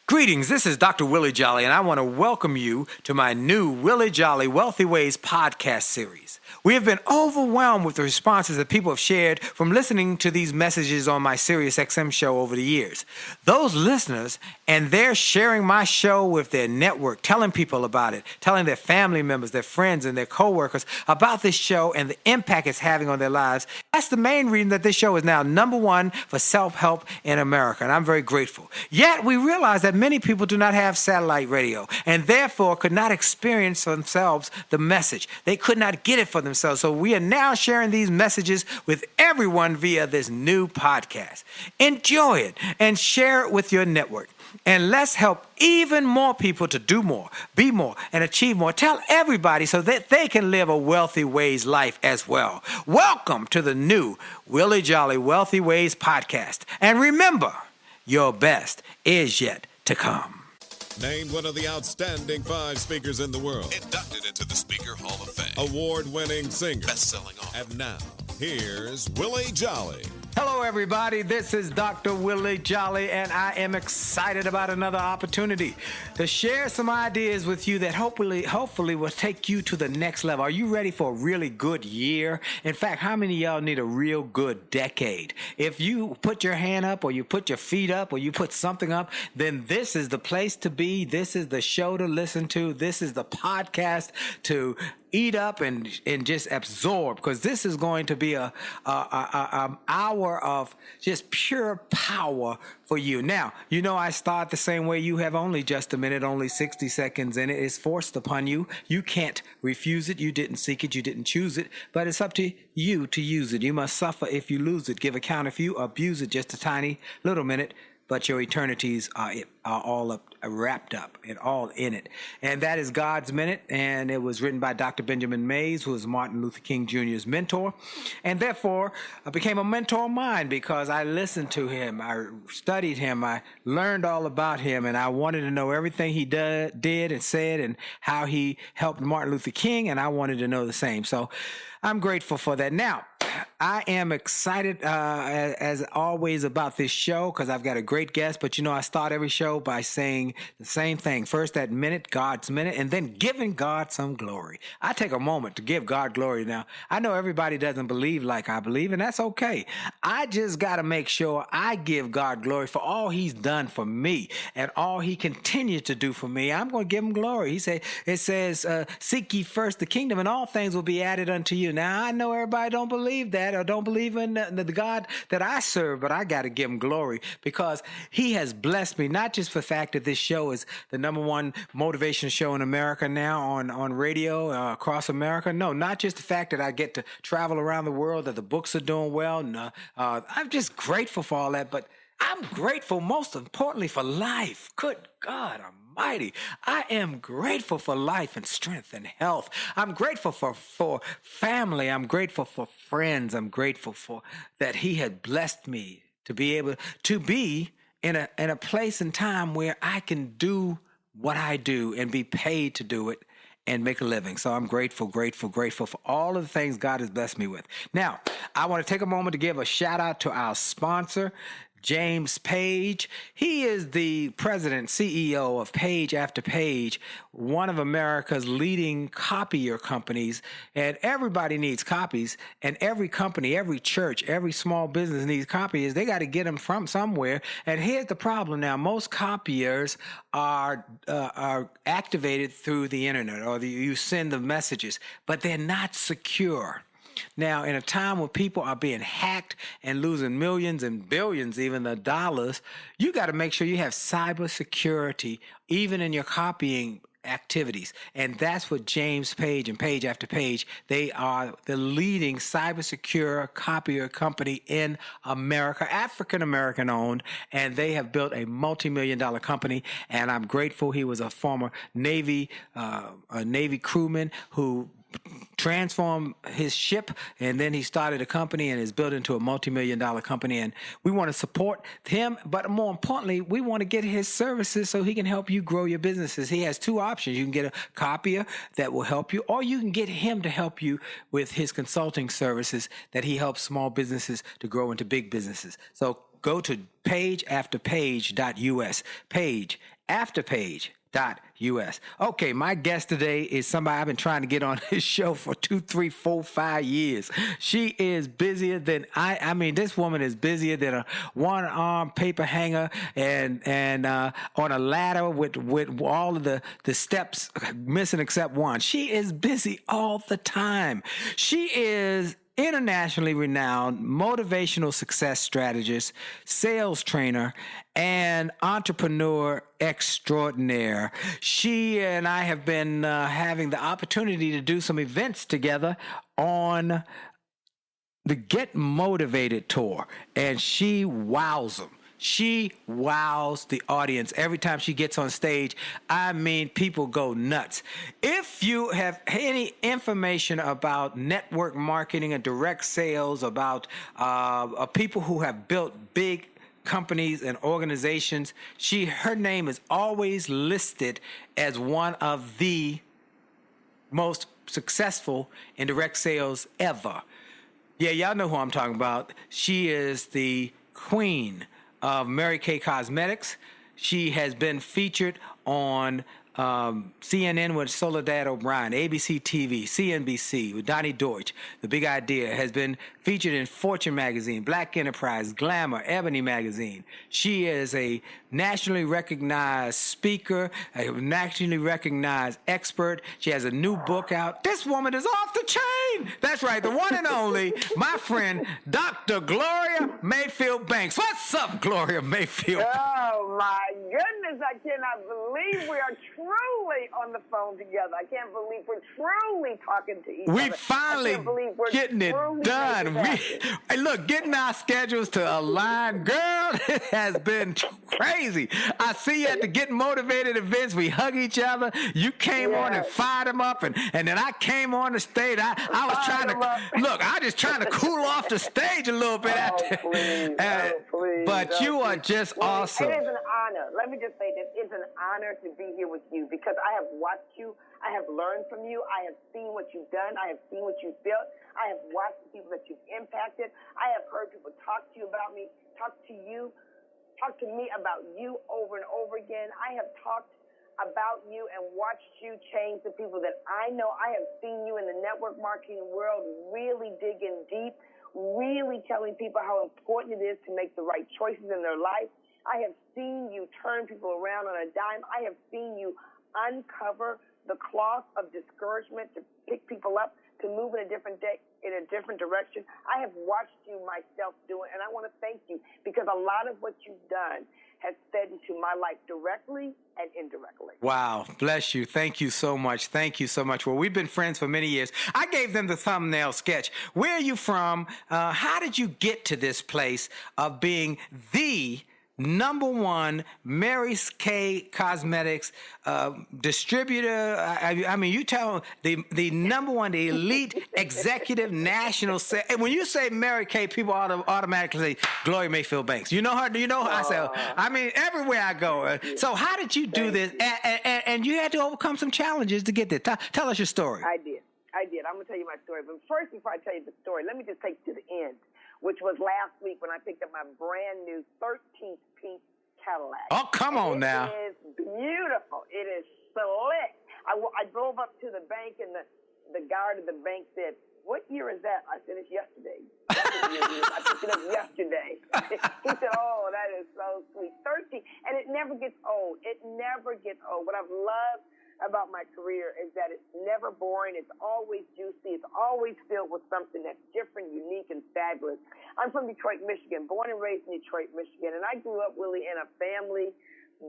Greetings, this is Dr. Willie Jolley, and I want to welcome you to my new Willie Jolley Wealthy Ways podcast series. We have been overwhelmed with the responses that people have shared from listening to these messages on my SiriusXM show over the years. Those listeners, and they're sharing my show with their network, telling people about it, telling their family members, their friends, and their coworkers about this show and the impact it's having on their lives. That's the main reason that this show is now #1 for self-help in America, and I'm very grateful. Yet, we realize that many people do not have satellite radio and therefore could not experience for themselves the message. They could not get it for themselves. So we are now sharing these messages with everyone via this new podcast. Enjoy it and share it with your network. And let's help even more people to do more, be more, and achieve more. Tell everybody so that they can live a Wealthy Ways life as well. Welcome to the new Willie Jolley Wealthy Ways podcast. And remember, your best is yet to come. Named one of the outstanding 5 speakers in the world. Inducted into the Speaker Hall of Fame. Award-winning singer. Best-selling author. And now, here's Willie Jolley. Hello, everybody. This is Dr. Willie Jolley, and I am excited about another opportunity to share some ideas with you that hopefully will take you to the next level. Are you ready for a really good year? In fact, how many of y'all need a real good decade? If you put your hand up or you put your feet up or you put something up, then this is the place to be. This is the show to listen to. This is the podcast to eat up and just absorb, because this is going to be a hour of just pure power for you. Now, you know I start the same way. You have only just a minute, only 60 seconds in it. It's forced upon you. You can't refuse it. You didn't seek it. You didn't choose it. But it's up to you to use it. You must suffer if you lose it. Give account if you abuse it just a tiny little minute. But your eternities are all wrapped up and all in it. And that is God's Minute, and it was written by Dr. Benjamin Mays, who was Martin Luther King Jr.'s mentor. And therefore, I became a mentor of mine because I listened to him, I studied him, I learned all about him, and I wanted to know everything he did and said and how he helped Martin Luther King, and I wanted to know the same. So I'm grateful for that. Now, I am excited, as always, about this show because I've got a great guest. But, you know, I start every show by saying the same thing. First, that minute, God's minute, and then giving God some glory. I take a moment to give God glory. Now, I know everybody doesn't believe like I believe, and that's okay. I just got to make sure I give God glory for all he's done for me and all he continues to do for me. I'm going to give him glory. It says, seek ye first the kingdom, and all things will be added unto you. Now, I know everybody don't believe that or don't believe in the God that I serve, but I got to give him glory because he has blessed me, not just for the fact that this show is the #1 motivation show in America now on radio across America. No, not just the fact that I get to travel around the world, that the books are doing well. No, I'm just grateful for all that, but I'm grateful most importantly for life. Good God Almighty. I am grateful for life and strength and health. I'm grateful for family. I'm grateful for friends. I'm grateful for that he had blessed me to be able to be in a place and time where I can do what I do and be paid to do it and make a living. So I'm grateful for all of the things God has blessed me with. Now, I want to take a moment to give a shout out to our sponsor, James Page. He is the president, CEO of Page After Page, one of America's leading copier companies. And everybody needs copies. And every company, every church, every small business needs copiers. They got to get them from somewhere. And here's the problem now. Most copiers are activated through the internet, or you send the messages, but they're not secure. Now, in a time when people are being hacked and losing millions and billions, even the dollars, you got to make sure you have cybersecurity, even in your copying activities. And that's what James Page and Page After Page, they are the leading cybersecure copier company in America, African-American owned, and they have built a multi-million-dollar company. And I'm grateful. He was a former Navy crewman who transformed his ship, and then he started a company and is built into a multi-million-dollar company. And we want to support him, but more importantly, we want to get his services so he can help you grow your businesses. He has 2 options. You can get a copier that will help you, or you can get him to help you with his consulting services that he helps small businesses to grow into big businesses. So go to pageafterpage.us. Pageafterpage.us. Okay, my guest today is somebody I've been trying to get on this show for 2, 3, 4, 5 years. She is busier than I mean, this woman is busier than a one-arm paper hanger and on a ladder with all of the steps missing except one. She is busy all the time. She is internationally renowned motivational success strategist, sales trainer, and entrepreneur extraordinaire. She and I have been having the opportunity to do some events together on the Get Motivated tour, and she wows them. She wows the audience every time she gets on stage. I mean, people go nuts. If you have any information about network marketing and direct sales, about people who have built big companies and organizations, her name is always listed as one of the most successful in direct sales ever. Yeah, y'all know who I'm talking about. She is the queen of Mary Kay Cosmetics. She has been featured on CNN with Soledad O'Brien, ABC TV, CNBC with Donnie Deutsch. The Big Idea has been featured in Fortune magazine, Black Enterprise, Glamour, Ebony magazine. She is a nationally recognized speaker, a nationally recognized expert. She has a new book out. This woman is off the chain. That's right, the one and only, my friend, Dr. Gloria Mayfield Banks. What's up, Gloria Mayfield? Oh, my goodness. I cannot believe we are truly on the phone together. I can't believe we're truly talking to each other. We finally getting it done. Hey, look, getting our schedules to align, girl, it has been crazy. I see you at the Get Motivated events. We hug each other. You came on and fired them up, and then I came on the stage. I was trying to, look, I just trying to cool off the stage a little bit. Please. But you are just awesome. It is an honor. Let me just say this. It's an honor to be here with you because I have watched you. I have learned from you. I have seen what you've done. I have seen what you've built. I have watched the people that you've impacted. I have heard people talk to you about me, talk to me about you over and over again. I have talked about you and watched you change the people that I know. I have seen you in the network marketing world really digging deep, really telling people how important it is to make the right choices in their life. I have seen you turn people around on a dime. I have seen you uncover the cloth of discouragement to pick people up, to move in a different direction. I have watched you myself do it, and I want to thank you because a lot of what you've done has fed into my life directly and indirectly. Wow. Bless you. Thank you so much. Thank you so much. Well, we've been friends for many years. I gave them the thumbnail sketch. Where are you from? How did you get to this place of being the #1 Mary Kay Cosmetics distributor? I mean, you tell the #1, the elite executive national sales. And when you say Mary Kay, people automatically say Gloria Mayfield Banks. You know her? Do you know her? I say, I mean, everywhere I go. So how did you do this? And you had to overcome some challenges to get there. Tell us your story. I did. I'm going to tell you my story. But first, before I tell you the story, let me just take you to the end, which was last week when I picked up my brand new 13th pink Cadillac. Oh, come on now. It is beautiful. It is slick. I drove up to the bank, and the guard at the bank said, "What year is that?" I said, "It's yesterday." I picked it up yesterday. He said, "Oh, that is so sweet." 13, and it never gets old. It never gets old. What I've loved about my career is that it's never boring. It's always juicy. It's always filled with something that's different, unique, and fabulous. I'm from Detroit, Michigan, born and raised in Detroit, Michigan, and I grew up, Willie, in a family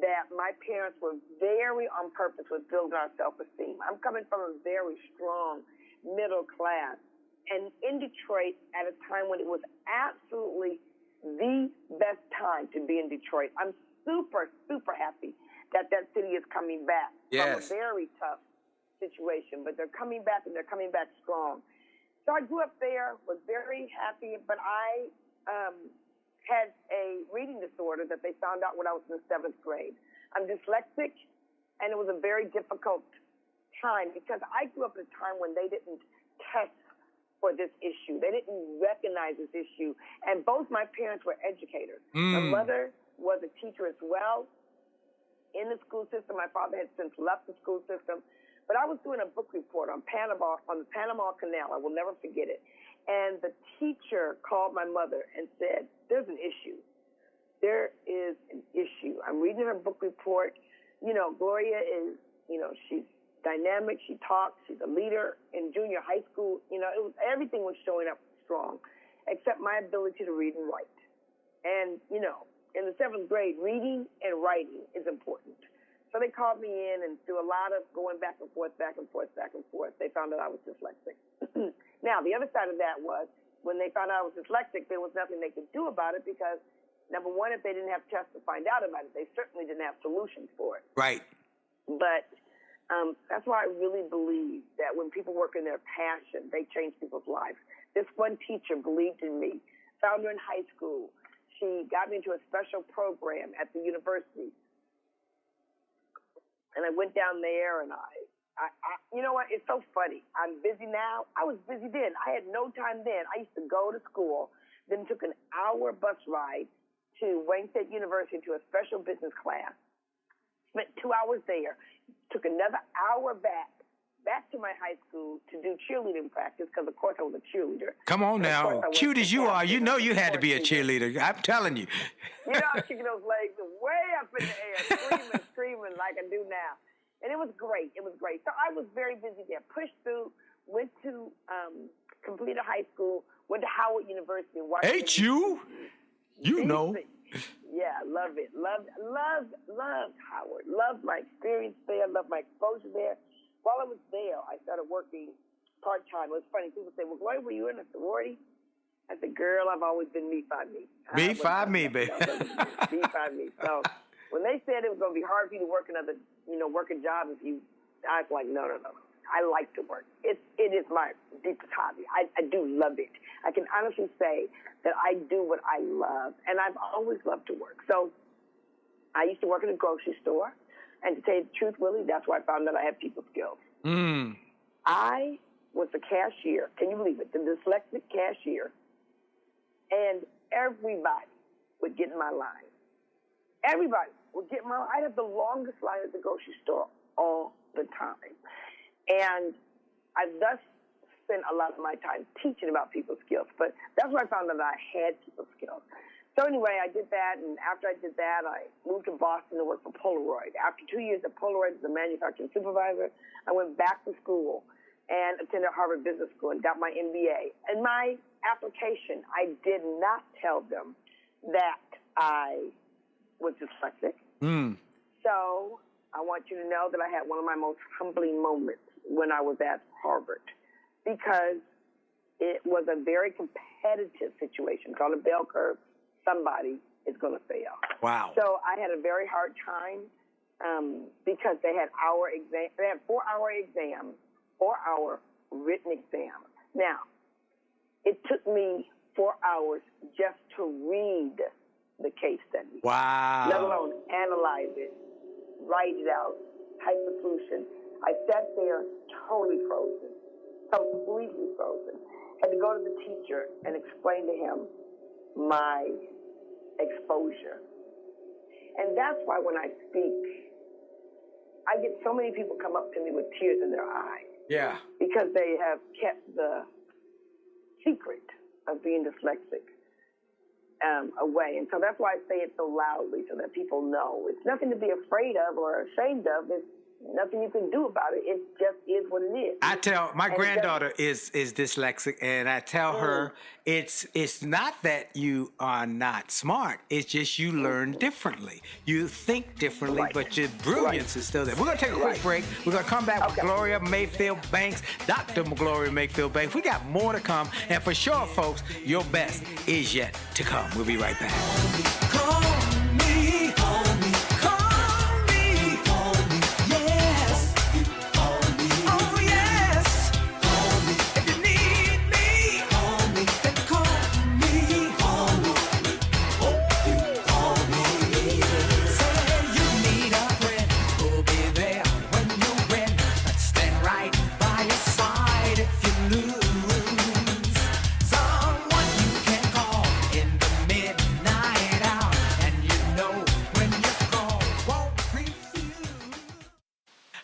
that my parents were very on purpose with building our self-esteem. I'm coming from a very strong middle class, and in Detroit at a time when it was absolutely the best time to be in Detroit. I'm super, super happy that city is coming back from a very tough situation, but they're coming back, and they're coming back strong. So I grew up there, was very happy, but I had a reading disorder that they found out when I was in the 7th grade. I'm dyslexic, and it was a very difficult time because I grew up at a time when they didn't test for this issue. They didn't recognize this issue. And both my parents were educators. My mother was a teacher as well in the school system. My father had since left the school system. But I was doing a book report on the Panama Canal. I will never forget it. And the teacher called my mother and said, there's an issue. There is an issue. I'm reading her book report. You know, Gloria is, you know, she's dynamic. She talks. She's a leader in junior high school. You know, everything was showing up strong, except my ability to read and write. And, you know, in the 7th grade, reading and writing is important. So they called me in, and through a lot of going back and forth, they found out I was dyslexic. Now, the other side of that was when they found out I was dyslexic, there was nothing they could do about it because, number one, if they didn't have tests to find out about it, they certainly didn't have solutions for it. Right. But that's why I really believe that when people work in their passion, they change people's lives. This one teacher believed in me, found her in high school. She got me into a special program at the university. And I went down there, and I you know what? It's so funny. I'm busy now. I was busy then. I had no time then. I used to go to school, then took an hour bus ride to Wayne State University to a special business class, spent 2 hours there, took another hour back to my high school to do cheerleading practice because, of course, I was a cheerleader. Come on now. Cute as you are, you know you had to be a cheerleader. I'm telling you. You know, I'm kicking those legs way up in the air, screaming like I do now. And it was great. It was great. So I was very busy there. Pushed through, went to completed high school, went to Howard University. Ain't you? You know. Yeah, love it. Loved Howard. Loved my experience there. Loved my exposure there. While I was there, I started working part-time. It was funny. People say, well, Gloria, were you in a sorority? I said, girl, I've always been me, five me. Me, five me, baby. Me, five me. So when they said it was going to be hard for you to work another, work a job if you, I was like, no. I like to work. It is my deepest hobby. I do love it. I can honestly say that I do what I love, and I've always loved to work. So I used to work in a grocery store. And to tell you the truth, Willie, that's why I found that I have people skills. I was the cashier. Can you believe it? The dyslexic cashier. And everybody would get in my line. Everybody would get in my line. I'd have the longest line at the grocery store all the time. And I thus spent a lot of my time teaching about people's skills. But that's where I found that I had people's skills. So anyway, I did that, and after I did that, I moved to Boston to work for Polaroid. After 2 years at Polaroid as a manufacturing supervisor, I went back to school and attended Harvard Business School and got my MBA. In my application, I did not tell them that I was dyslexic. So I want you to know that I had one of my most humbling moments when I was at Harvard because it was a very competitive situation. It's on a bell curve. Somebody is going to fail. Wow. So I had a very hard time because they had 4-hour exams, 4-hour written exams. Now, it took me 4 hours just to read the case study. Wow. Let alone analyze it, write it out, type the solution. I sat there totally frozen, completely frozen. Had to go to the teacher and explain to him my exposure. And that's why when I speak, I get so many people come up to me with tears in their eyes. Yeah. Because they have kept the secret of being dyslexic away. And so that's why I say it so loudly so that people know. It's nothing to be afraid of or ashamed of. It's nothing you can do about it. It just is what it is. I tell my granddaughter is dyslexic, and I tell her it's not that you are not smart. It's just you learn differently. You think differently, but your brilliance is still there. We're gonna take a quick break. We're gonna come back with Gloria Mayfield Banks, Dr. Gloria Mayfield Banks. We got more to come, and for sure, folks, your best is yet to come. We'll be right back.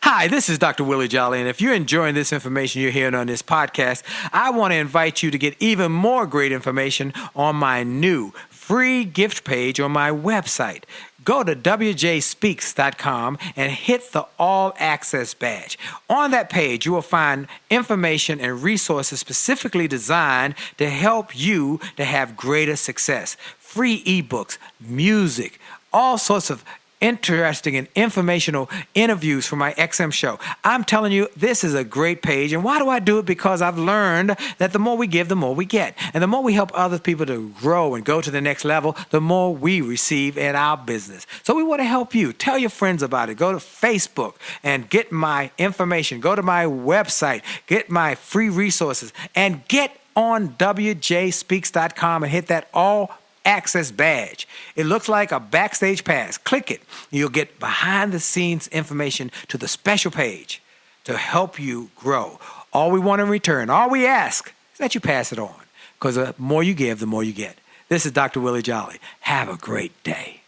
Hi, this is Dr. Willie Jolley, and if you're enjoying this information you're hearing on this podcast, I want to invite you to get even more great information on my new free gift page on my website. Go to wjspeaks.com and hit the All Access badge. On that page, you will find information and resources specifically designed to help you to have greater success. Free ebooks, music, all sorts of interesting and informational interviews for my XM show. I'm telling you, this is a great page. And why do I do it? Because I've learned that the more we give, the more we get. And the more we help other people to grow and go to the next level, the more we receive in our business. So we want to help you. Tell your friends about it. Go to Facebook and get my information. Go to my website, get my free resources, and get on wjspeaks.com and hit that All Access badge. It looks like a backstage pass. Click it. You'll get behind the scenes information to the special page to help you grow. All we want in return, all we ask is that you pass it on, because the more you give, the more you get. This is Dr. Willie Jolley. Have a great day.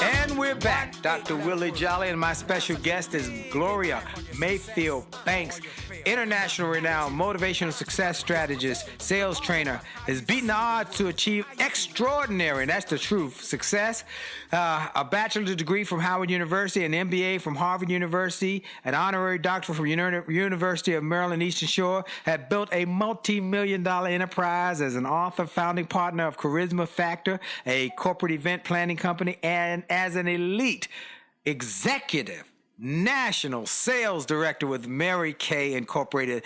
And we're back. Dr. Willie Jolley, and my special guest is Gloria Mayfield Banks, international renowned motivational success strategist, sales trainer, has beaten the odds to achieve extraordinary, and that's the truth, success. A bachelor's degree from Howard University, an MBA from Harvard University, an honorary doctorate from University of Maryland Eastern Shore, had built a multi-million-dollar enterprise as an author, founding partner of Charisma Factor, a corporate event planning company, and as an elite executive national sales director with Mary Kay Incorporated.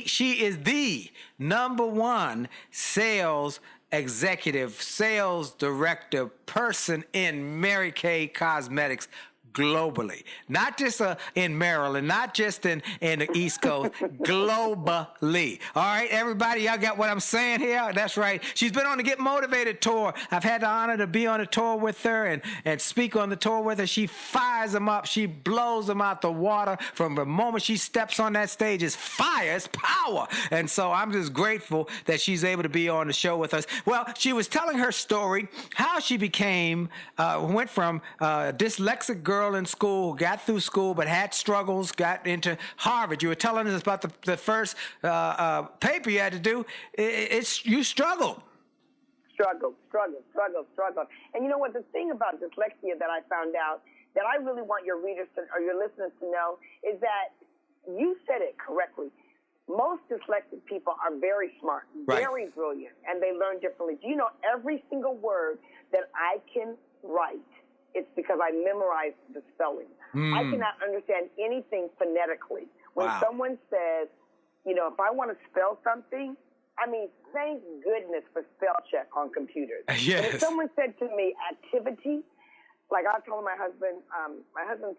She is the #1 sales executive, sales director person in Mary Kay Cosmetics globally. Not just in Maryland, not just in the East Coast, globally. All right, everybody, y'all got what I'm saying here? That's right. She's been on the Get Motivated tour. I've had the honor to be on a tour with her and speak on the tour with her. She fires them up. She blows them out the water from the moment she steps on that stage. It's fire, it's power. And so I'm just grateful that she's able to be on the show with us. Well, she was telling her story, how she went from a dyslexic girl in school, got through school, but had struggles, got into Harvard. You were telling us about the first paper you had to do. You struggled. Struggle. And you know what? The thing about dyslexia that I found out that I really want your readers or your listeners to know is that you said it correctly. Most dyslexic people are very smart, very brilliant, and they learn differently. Do you know every single word that I can write? It's because I memorized the spelling. I cannot understand anything phonetically. When someone says, if I want to spell something, I mean, thank goodness for spell check on computers. Yes. And if someone said to me, activity, like I told my husband's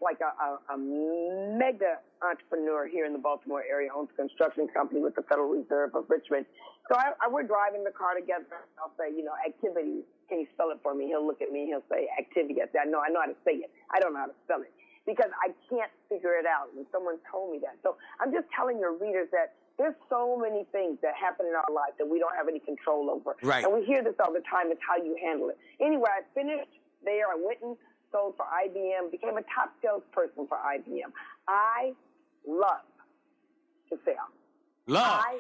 like a mega entrepreneur here in the Baltimore area, owns a construction company with the Federal Reserve of Richmond. So we're driving the car together. I'll say, activity. Can you spell it for me? He'll look at me and he'll say, activity. I say, I know how to say it. I don't know how to spell it because I can't figure it out. And someone told me that. So I'm just telling your readers that there's so many things that happen in our life that we don't have any control over. Right. And we hear this all the time. It's how you handle it. Anyway, I finished there. I went and sold for IBM, became a top salesperson for IBM. I love to sell. I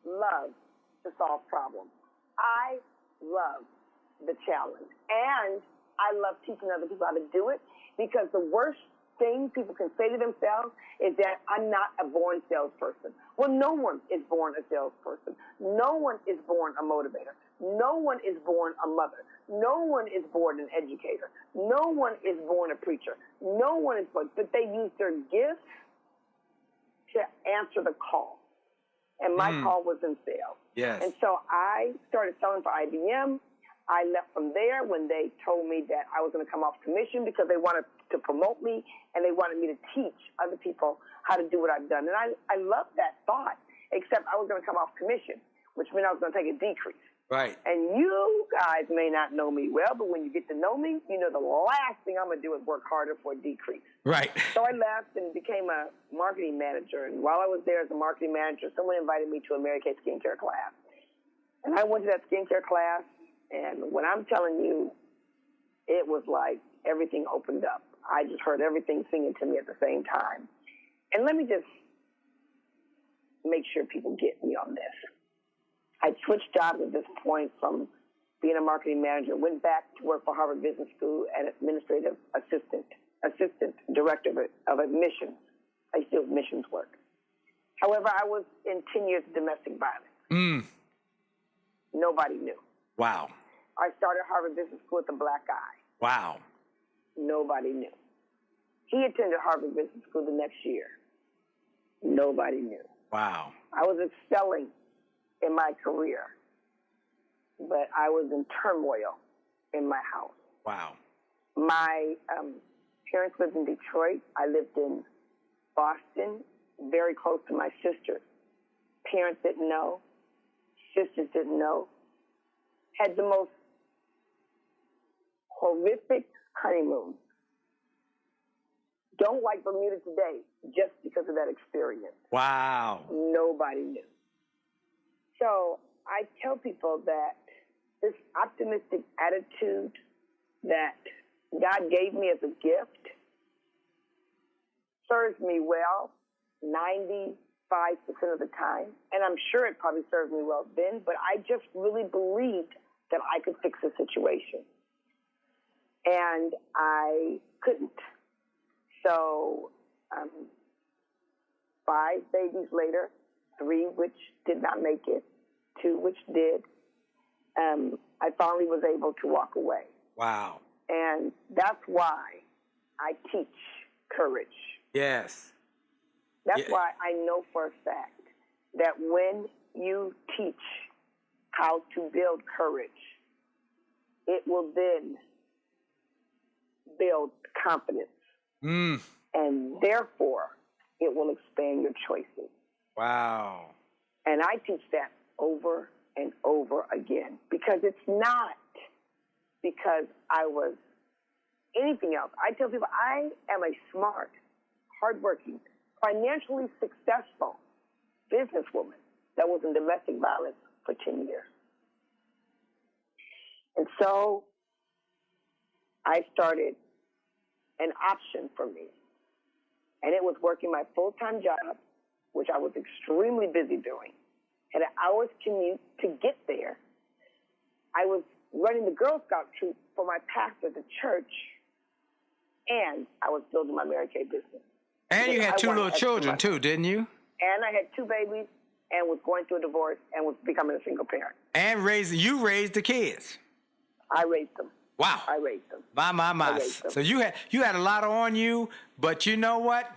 love to solve problems. I love the challenge. And I love teaching other people how to do it, because the worst thing people can say to themselves is that I'm not a born salesperson. Well, no one is born a salesperson. No one is born a motivator. No one is born a mother. No one is born an educator. No one is born a preacher. No one is born, but they use their gifts to answer the call. And my call was in sales. Yes. And so I started selling for IBM. I left from there when they told me that I was going to come off commission because they wanted to promote me and they wanted me to teach other people how to do what I've done. And I loved that thought, except I was going to come off commission, which meant I was going to take a decrease. Right. And you guys may not know me well, but when you get to know me, you know the last thing I'm going to do is work harder for a decrease. Right. So I left and became a marketing manager. And while I was there as a marketing manager, someone invited me to a Mary Kay skincare class. And I went to that skincare class, and when I'm telling you, it was like everything opened up. I just heard everything singing to me at the same time. And let me just make sure people get me on this. I switched jobs at this point from being a marketing manager, went back to work for Harvard Business School as administrative assistant director of admissions. I used to do admissions work. However, I was in 10 years of domestic violence. Nobody knew. Wow. I started Harvard Business School with a black eye. Wow. Nobody knew. He attended Harvard Business School the next year. Nobody knew. Wow. I was excelling in my career, but I was in turmoil in my house. Wow. My parents lived in Detroit. I lived in Boston, very close to my sisters. Parents didn't know. Sisters didn't know. Had the most horrific honeymoon. Don't like Bermuda today just because of that experience. Wow. Nobody knew. So I tell people that this optimistic attitude that God gave me as a gift serves me well 95% of the time. And I'm sure it probably served me well then, but I just really believed that I could fix the situation. And I couldn't. So 5 babies later, 3 which did not make it, 2 which did, I finally was able to walk away. Wow. And that's why I teach courage. Yes. That's why I know for a fact that when you teach how to build courage, it will then build confidence. And therefore, it will expand your choices. Wow. And I teach that over and over again because it's not because I was anything else. I tell people I am a smart, hardworking, financially successful businesswoman that was in domestic violence for 10 years. And so I started an option for me. And it was working my full-time job, which I was extremely busy doing, had an hour's commute to get there. I was running the Girl Scout troop for my pastor at the church, and I was building my Mary Kay business. And you had 2 little children, too, didn't you? And I had 2 babies and was going through a divorce and was becoming a single parent. And you raised the kids. I raised them. Wow. I raised them. My. So you had a lot on you, but you know what?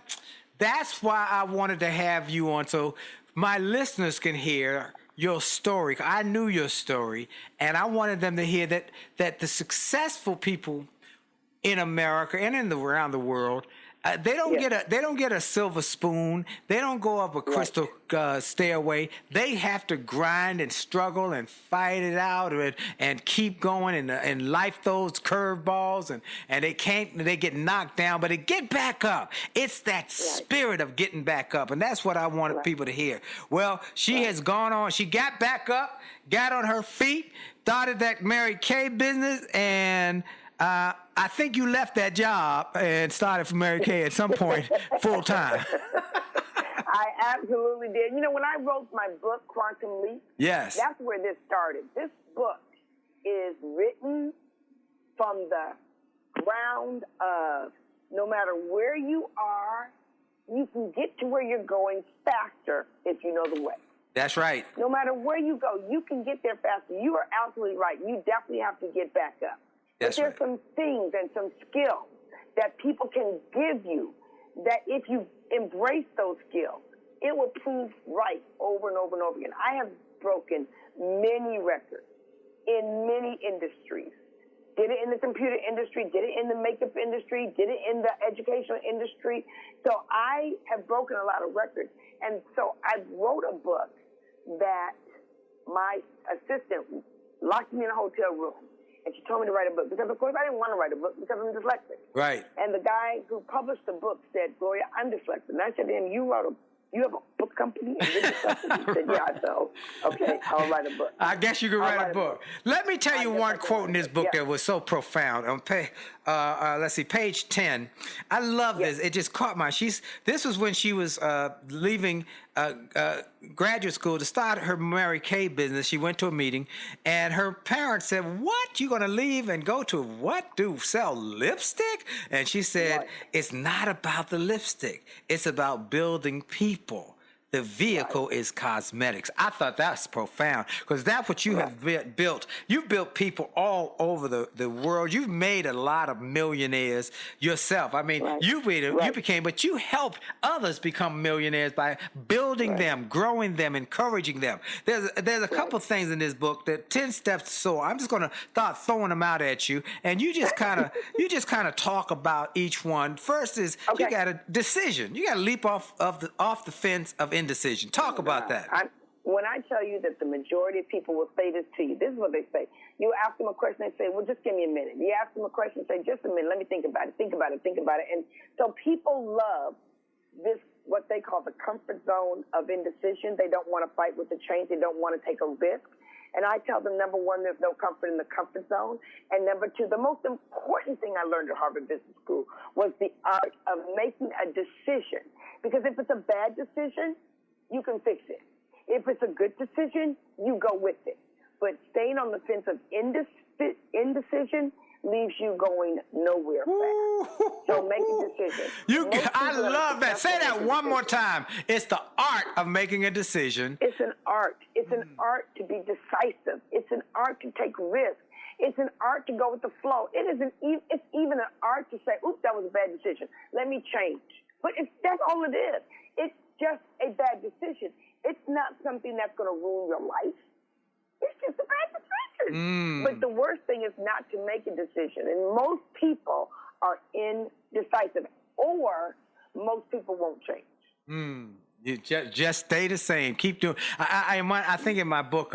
That's why I wanted to have you on so my listeners can hear your story. I knew your story, and I wanted them to hear that the successful people in America and around the world, they don't get a silver spoon. They don't go up a crystal stairway. They have to grind and struggle and fight it out and keep going and life those curveballs and they get knocked down, but they get back up. It's that spirit of getting back up, and that's what I wanted people to hear. Well, she has gone on. She got back up, got on her feet, started that Mary Kay business, and I think you left that job and started for Mary Kay at some point full time. I absolutely did. You know, when I wrote my book, Quantum Leap, yes, that's where this started. This book is written from the ground of no matter where you are, you can get to where you're going faster if you know the way. That's right. No matter where you go, you can get there faster. You are absolutely right. You definitely have to get back up. That's but there's right. some things and some skills that people can give you that if you embrace those skills, it will prove right over and over and over again. I have broken many records in many industries. Did it in the computer industry, did it in the makeup industry, did it in the educational industry. So I have broken a lot of records. And so I wrote a book that my assistant locked me in a hotel room. And she told me to write a book because, of course, I didn't want to write a book because I'm dyslexic. Right. And the guy who published the book said, Gloria, I'm dyslexic. And I said to him, you have a book company? And you're dyslexic? He said, yeah. So, okay, I'll write a book. I guess you could write a book. Let me tell you one quote in this book that was so profound. On let's see, page 10. I love this. It just caught my. This was when she was leaving graduate school to start her Mary Kay business. She went to a meeting, and her parents said, "What? You gonna leave and go to what? Do sell lipstick?" And she said, "It's not about the lipstick. It's about building people. The vehicle is cosmetics." I thought that's profound because that's what you have built. You've built people all over the world. You've made a lot of millionaires yourself. I mean, you became, but you helped others become millionaires by building them, growing them, encouraging them. There's a couple things in this book that 10 steps to soar. I'm just going to start throwing them out at you, and you just kind of talk about each one. First is you got a decision. You got to leap off the fence of indecision. Talk about that. When I tell you that the majority of people will say this to you, this is what they say. You ask them a question, they say, well, just give me a minute. You ask them a question, say, just a minute, let me think about it, think about it, think about it. And so people love this, what they call the comfort zone of indecision. They don't want to fight with the change. They don't want to take a risk. And I tell them, number one, there's no comfort in the comfort zone. And number two, the most important thing I learned at Harvard Business School was the art of making a decision. Because if it's a bad decision, you can fix it. If it's a good decision, you go with it. But staying on the fence of indecision leaves you going nowhere fast. So make a decision. I love that. Say that one more time. It's the art of making a decision. It's an art. It's an art to be decisive. It's an art to take risks. It's an art to go with the flow. It's even an art to say, oops, that was a bad decision. Let me change. But that's all it is. It's just a bad decision. It's not something that's going to ruin your life. It's just a bad decision. But the worst thing is not to make a decision. And most people are indecisive, or most people won't change. You just stay the same. Keep doing. I think in my book,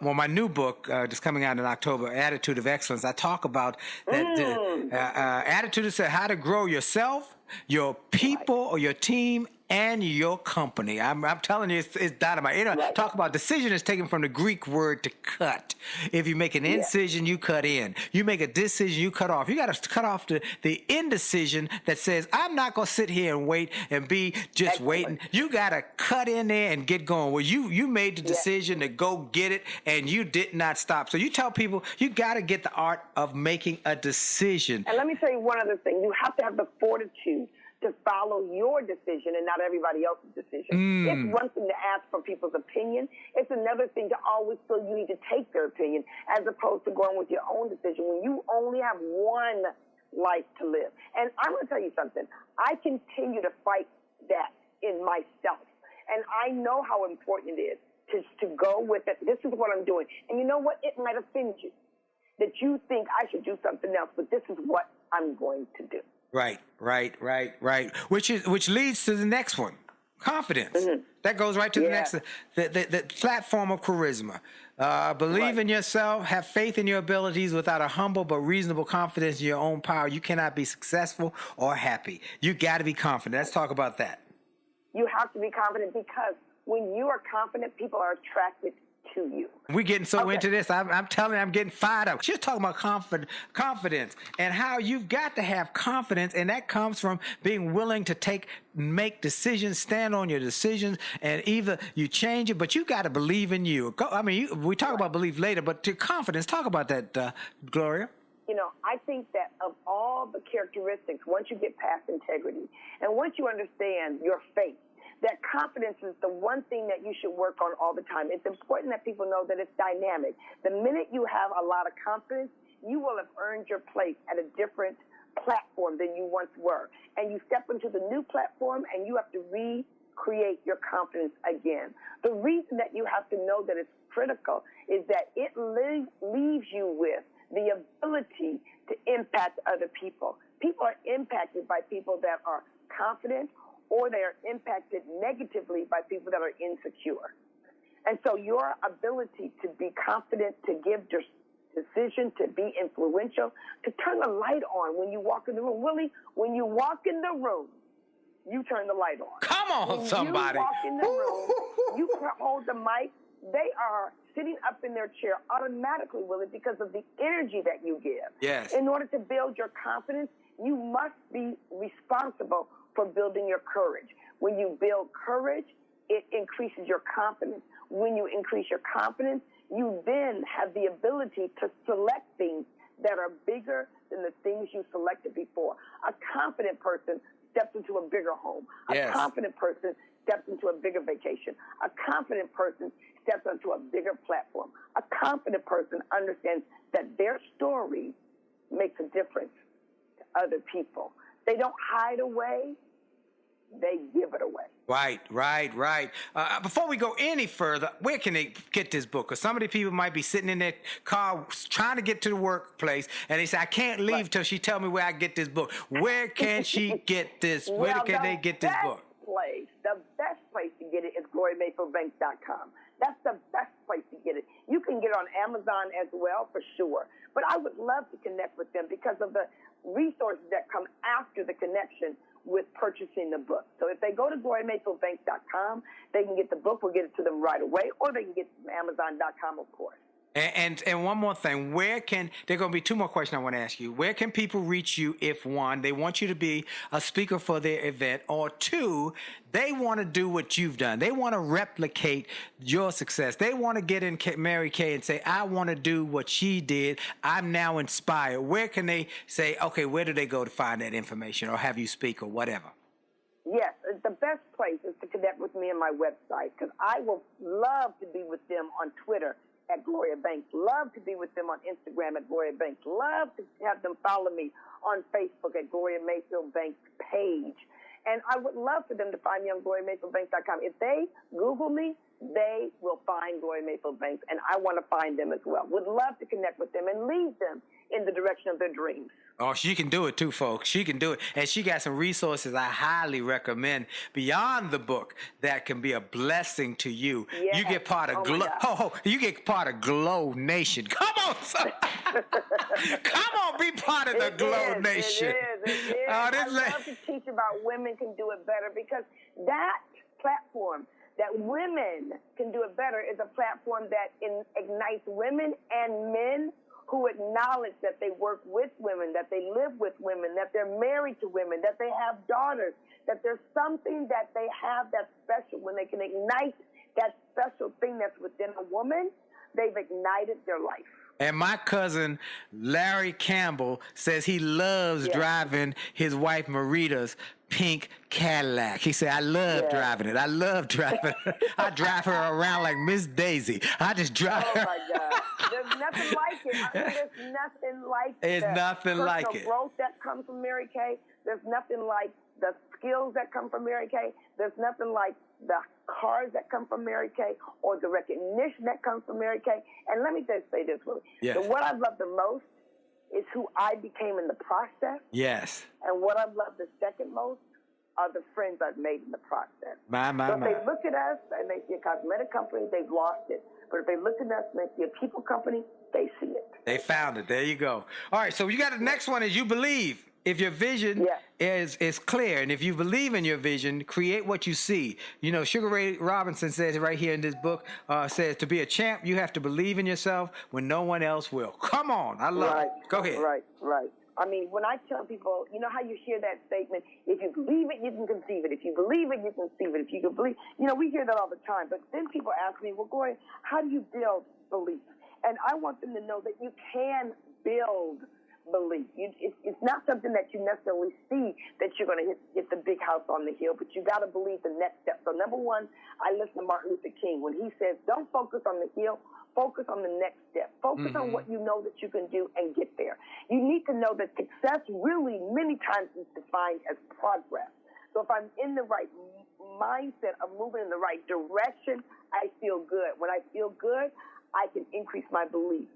my new book, that's coming out in October, Attitude of Excellence, I talk about that attitude is how to grow yourself, your people, or your team, and your company. I'm telling you, it's dynamite. Talk about decision is taken from the Greek word to cut. If you make an incision, you cut in. You make a decision, you cut off. You got to cut off the indecision that says, I'm not going to sit here and wait and be just waiting. You got to cut in there and get going. Well, you made the decision to go get it, and you did not stop. So you tell people, you got to get the art of making a decision. And let me tell you one other thing. You have to have the fortitude to follow your decision and not everybody else's decision. It's one thing to ask for people's opinion. It's another thing to always feel you need to take their opinion as opposed to going with your own decision when you only have one life to live. And I'm going to tell you something. I continue to fight that in myself. And I know how important it is to go with it. This is what I'm doing. And you know what? It might offend you that you think I should do something else, but this is what I'm going to do. Right. Which leads to the next one, confidence. That goes right to the next, the platform of charisma. Believe in yourself, have faith in your abilities. Without a humble but reasonable confidence in your own power, you cannot be successful or happy. You got to be confident. Let's talk about that. You have to be confident because when you are confident, people are attracted to you. We're getting so into this. I'm telling you, I'm getting fired up. She's talking about confidence and how you've got to have confidence, and that comes from being willing to make decisions, stand on your decisions, and either you change it, but you got to believe in you. I mean, we talk about belief later, but to confidence, talk about that, Gloria. You know, I think that of all the characteristics, once you get past integrity, and once you understand your faith, that confidence is the one thing that you should work on all the time. It's important that people know that it's dynamic. The minute you have a lot of confidence, you will have earned your place at a different platform than you once were. And you step into the new platform and you have to create your confidence again. The reason that you have to know that it's critical is that it leaves you with the ability to impact other people. People are impacted by people that are confident, or they are impacted negatively by people that are insecure. And so your ability to be confident, to give decision, to be influential, to turn the light on when you walk in the room. Willie, when you walk in the room, you turn the light on. Come on, when somebody. You walk in the room, you hold the mic, they are sitting up in their chair automatically, Willie, because of the energy that you give. Yes. In order to build your confidence, you must be responsible for building your courage. When you build courage, it increases your confidence. When you increase your confidence, you then have the ability to select things that are bigger than the things you selected before. A confident person steps into a bigger home. Yes. A confident person steps into a bigger vacation. A confident person steps onto a bigger platform. A confident person understands that their story makes a difference to other people. They don't hide away, they give it away. Right. Before we go any further, where can they get this book? Because some of the people might be sitting in their car trying to get to the workplace, and they say, I can't leave till she tell me where I get this book. Where can she get this? Where can they get this book? The best place to get it is GloriaMayfieldBanks.com. That's the best place to get it. You can get it on Amazon as well, for sure. But I would love to connect with them because of the resources that come after the connection with purchasing the book. So if they go to GloriaMayfieldBanks.com, they can get the book. We'll get it to them right away, or they can get it from Amazon.com, of course. And one more thing, there are going to be two more questions I want to ask you. Where can people reach you if, one, they want you to be a speaker for their event, or two, they want to do what you've done. They want to replicate your success. They want to get in Mary Kay and say, I want to do what she did. I'm now inspired. Where can they say, okay, where do they go to find that information or have you speak or whatever? Yes, the best place is to connect with me on my website, because I will love to be with them on Twitter at Gloria Banks, love to be with them on Instagram at Gloria Banks, love to have them follow me on Facebook at Gloria Mayfield Banks page. And I would love for them to find me on GloriaMayfieldBanks.com. If they Google me, they will find Gloria Mayfield Banks, and I want to find them as well. Would love to connect with them and lead them in the direction of their dreams. Oh, she can do it too, folks. She can do it. And she got some resources I highly recommend beyond the book that can be a blessing to you. Yes. You get part of you get part of Glow Nation. Come on, son. Come on, be part of the Glow Nation. It is. I love to teach about women can do it better, because that platform that women can do it better is a platform that ignites women and men who acknowledge that they work with women, that they live with women, that they're married to women, that they have daughters, that there's something that they have that's special. When they can ignite that special thing that's within a woman, they've ignited their life. And my cousin Larry Campbell says he loves driving his wife Marita's pink Cadillac. He said, I love driving it. I love driving it. I drive her around like Miss Daisy. I just drive her. Oh, my God. There's nothing like it. I mean, there's nothing like it. It's nothing like it. The growth that comes from Mary Kay. There's nothing like the skills that come from Mary Kay. There's nothing like the cars that come from Mary Kay or the recognition that comes from Mary Kay. And let me just say this, Willie. Yes. So what I love the most is who I became in the process. Yes. And what I love the second most are the friends I've made in the process. My. So if they look at us and they see a cosmetic company, they've lost it. But if they look at us and they see a people company, they see it. They found it. There you go. All right, so you got the next one is you believe. If your vision is clear, and if you believe in your vision, create what you see. You know, Sugar Ray Robinson says right here in this book, says to be a champ, you have to believe in yourself when no one else will. Come on. I love it. Go ahead. Right. I mean, when I tell people, you know how you hear that statement, if you believe it, you can conceive it. If you believe it, you can conceive it. If you can believe, you know, we hear that all the time. But then people ask me, well, Gloria, how do you build belief? And I want them to know that you can build belief. It's not something that you necessarily see that you're going to get the big house on the hill, but you got to believe the next step. So number one, I listen to Martin Luther King when he says, don't focus on the hill, focus on the next step. Focus on what you know that you can do and get there. You need to know that success really many times is defined as progress. So if I'm in the right mindset of moving in the right direction, I feel good. When I feel good, I can increase my belief.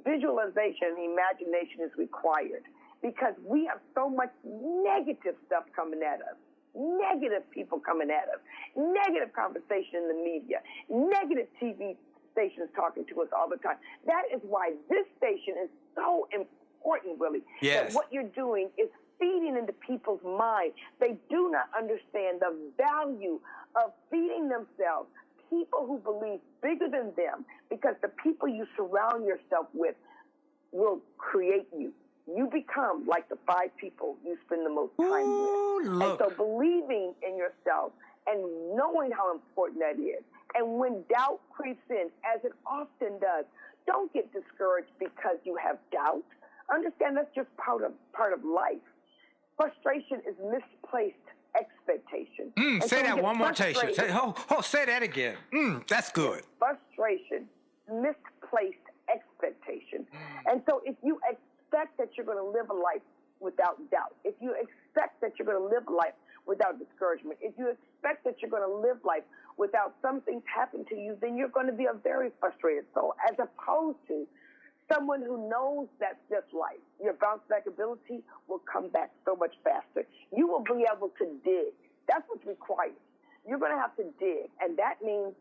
Visualization and imagination is required because we have so much negative stuff coming at us. Negative people coming at us, negative conversation in the media, negative TV stations talking to us all the time. That is why this station is so important, Willie. Yes. That what you're doing is feeding into people's mind. They do not understand the value of feeding themselves people who believe bigger than them, because the people you surround yourself with will create you. You become like the 5 people you spend the most time with. Look. And so believing in yourself and knowing how important that is. And when doubt creeps in, as it often does, don't get discouraged because you have doubt. Understand that's just part of life. Frustration is misplaced expectation. Say that one more time. Say that again. That's good. Frustration, misplaced expectation. And so if you expect that you're going to live a life without doubt, if you expect that you're going to live a life without discouragement, if you expect that you're going to live life without something happen to you, then you're going to be a very frustrated soul, as opposed to someone who knows that's just life. Your bounce back ability will come back so much faster. You will be able to dig. That's what's required. You're going to have to dig, and that means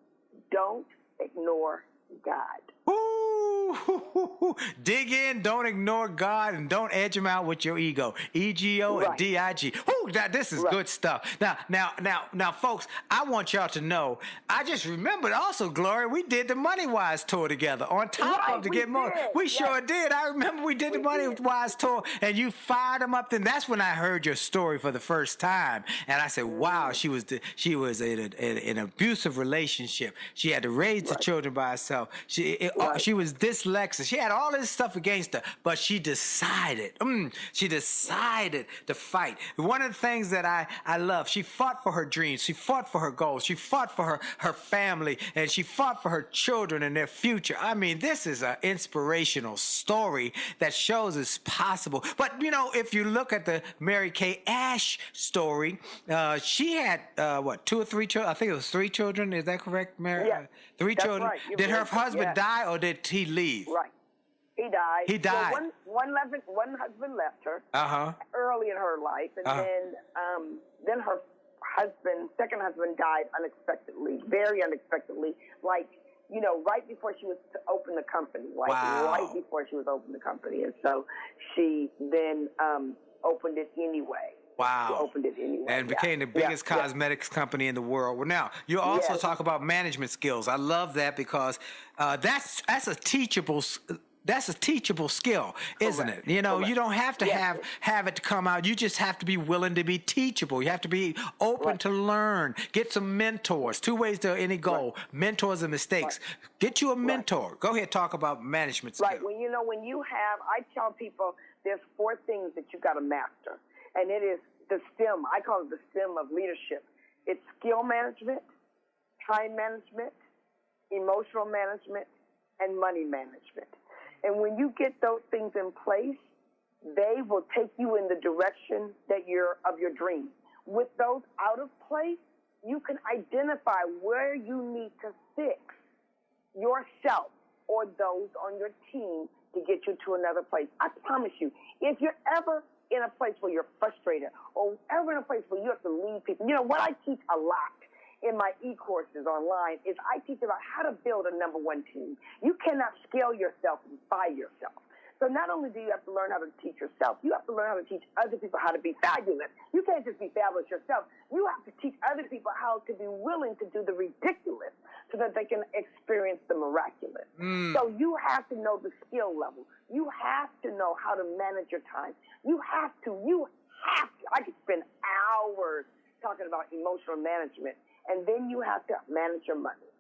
don't ignore God. Ooh, dig in, don't ignore God, and don't edge him out with your ego. EGO and DIG. Ooh, this is good stuff. Now, folks, I want y'all to know, I just remembered also, Gloria, we did the Money Wise tour together on top of the Get More. We sure did. I remember we did the Money Wise tour, and you fired them up. Then that's when I heard your story for the first time, and I said, wow, she was in an abusive relationship. She had to raise the children by herself. She was dyslexic. She had all this stuff against her, but she decided to fight. One of the things that I love, she fought for her dreams. She fought for her goals. She fought for her family, and she fought for her children and their future. I mean, this is an inspirational story that shows it's possible. But, if you look at the Mary Kay Ash story, she had, 2 or 3 children? I think it was 3 children. Is that correct, Mary? Yeah. 3 children. Right. Did her husband die, or did he leave? Right. He died. He died. Well, one husband left her early in her life, and then her second husband died unexpectedly, very unexpectedly, right before she was to open the company, right before she was open the company. And so she then opened it anyway. Wow. She opened it anyway. And became the biggest cosmetics company in the world. Well, now, you also talk about management skills. I love that because that's a teachable skill, isn't it? You don't have to have it come out. You just have to be willing to be teachable. You have to be open to learn. Get some mentors. 2 ways to any goal: mentors and mistakes. Get you a mentor. Go ahead, talk about management skills. Right. Well, when you have, I tell people there's 4 things that you got to master, and it is the STEM. I call it the STEM of leadership. It's skill management, time management, emotional management, and money management. And when you get those things in place, they will take you in the direction of your dream. With those out of place, you can identify where you need to fix yourself or those on your team to get you to another place. I promise you, if you're ever in a place where you're frustrated or ever in a place where you have to lead people, what I teach a lot in my e-courses online is I teach about how to build a number 1 team. You cannot scale yourself by yourself. So not only do you have to learn how to teach yourself, you have to learn how to teach other people how to be fabulous. You can't just be fabulous yourself. You have to teach other people how to be willing to do the ridiculous so that they can experience the miraculous. So you have to know the skill level. You have to know how to manage your time. You have to. I could spend hours talking about emotional management. And then you have to manage your money.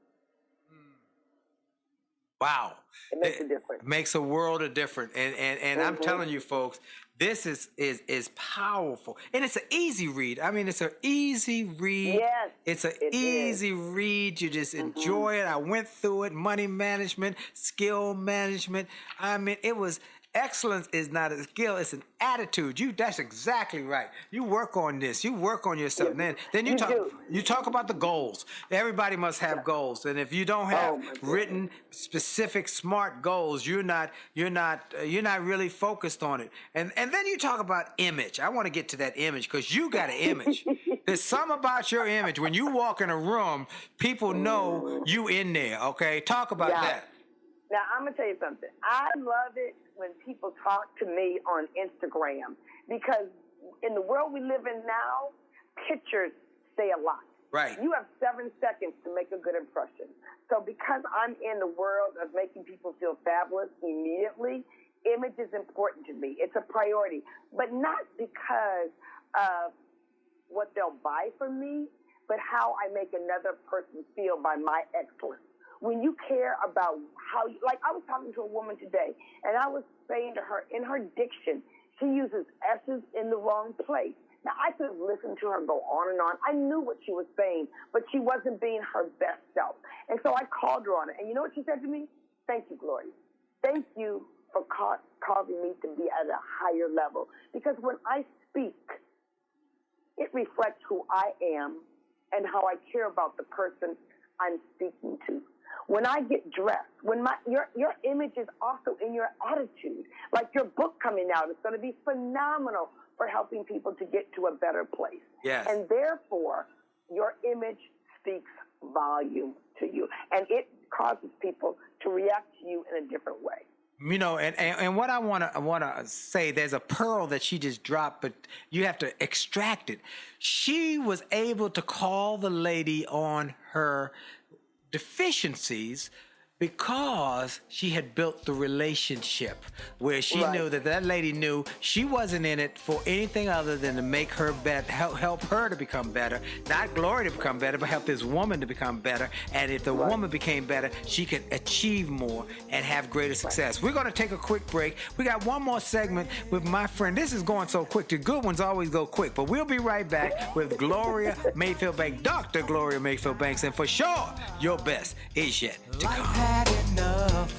Wow. It makes a difference. Makes a world of difference. And I'm telling you, folks, this is powerful. And it's an easy read. I mean, it's an easy read. Yes, it's an easy read. You just enjoy it. I went through it. Money management, skill management. I mean, it was excellence is not a skill, it's an attitude. That's exactly right. You work on this. You work on yourself. Yeah, Then you do. you talk about the goals. Everybody must have goals. And if you don't have Oh, my goodness. written specific smart goals, you're not really focused on it. And then you talk about image. I want to get to that image because you got an image. There's something about your image. When you walk in a room, people know you in there, okay? Talk about that. Now, I'm going to tell you something. I love it when people talk to me on Instagram because in the world we live in now, pictures say a lot. Right. You have 7 seconds to make a good impression. So because I'm in the world of making people feel fabulous immediately, image is important to me. It's a priority. But not because of what they'll buy from me, but how I make another person feel by my excellence. When you care about how, like I was talking to a woman today, and I was saying to her, in her diction, she uses S's in the wrong place. Now, I could have listened to her go on and on. I knew what she was saying, but she wasn't being her best self. And so I called her on it. And you know what she said to me? Thank you, Gloria. Thank you for causing me to be at a higher level. Because when I speak, it reflects who I am and how I care about the person I'm speaking to. When I get dressed, your image is also in your attitude. Like your book coming out is going to be phenomenal for helping people to get to a better place. Yes. And therefore, your image speaks volume to you. And it causes people to react to you in a different way. You know, and what I wanna say, there's a pearl that she just dropped, but you have to extract it. She was able to call the lady on her deficiencies because she had built the relationship where she knew that lady knew she wasn't in it for anything other than to make her better, help her to become better, not Gloria to become better, but help this woman to become better. And if the woman became better, she could achieve more and have greater success. We're going to take a quick break. We got one more segment with my friend. This is going so quick. The good ones always go quick, but we'll be right back with Gloria Mayfield Banks, Dr. Gloria Mayfield Banks, and for sure, your best is yet to come. Had enough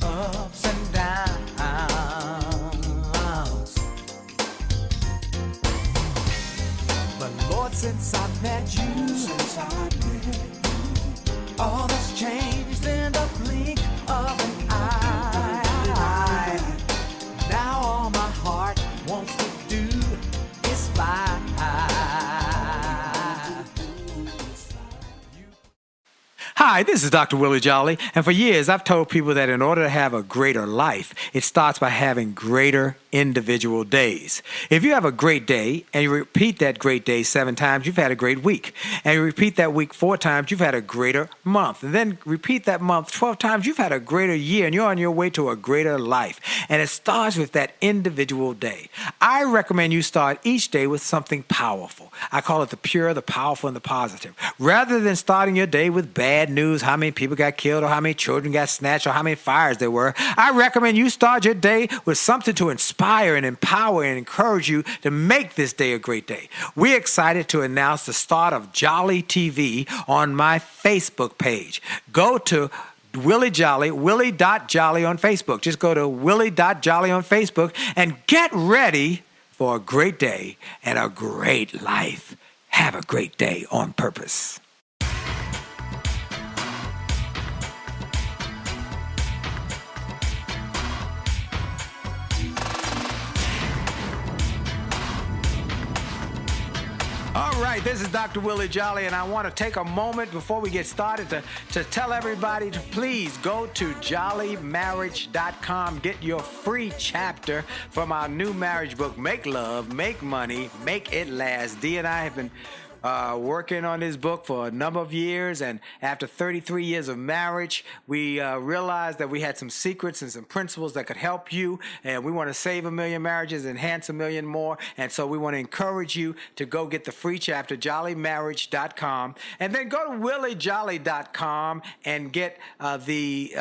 ups and downs, but Lord, since I met you, all that's changed in the blink of an eye. Now all my heart wants to do is fly. Hi, this is Dr. Willie Jolley, and for years I've told people that in order to have a greater life, it starts by having greater individual days. If you have a great day and you repeat that great day 7 times, you've had a great week. And you repeat that week 4 times, you've had a greater month. And then repeat that month 12 times, you've had a greater year, and you're on your way to a greater life. And it starts with that individual day. I recommend you start each day with something powerful. I call it the pure, the powerful, and the positive. Rather than starting your day with bad news, how many people got killed or how many children got snatched or how many fires there were, I recommend you start your day with something to inspire and empower and encourage you to make this day a great day. We're excited to announce the start of Jolley TV on my Facebook page. Go to Willie Jolley, Willie.Jolley on Facebook. Just go to Willie.Jolley on Facebook and get ready for a great day and a great life. Have a great day on purpose. All right, this is Dr. Willie Jolley, and I want to take a moment before we get started to tell everybody to please go to jollymarriage.com. Get your free chapter from our new marriage book, Make Love, Make Money, Make It Last. Dee and I have been working on this book for a number of years, and after 33 years of marriage, we realized that we had some secrets and some principles that could help you, and we want to save 1 million marriages, enhance 1 million more, and so we want to encourage you to go get the free chapter, jollymarriage.com, and then go to williejolly.com and get the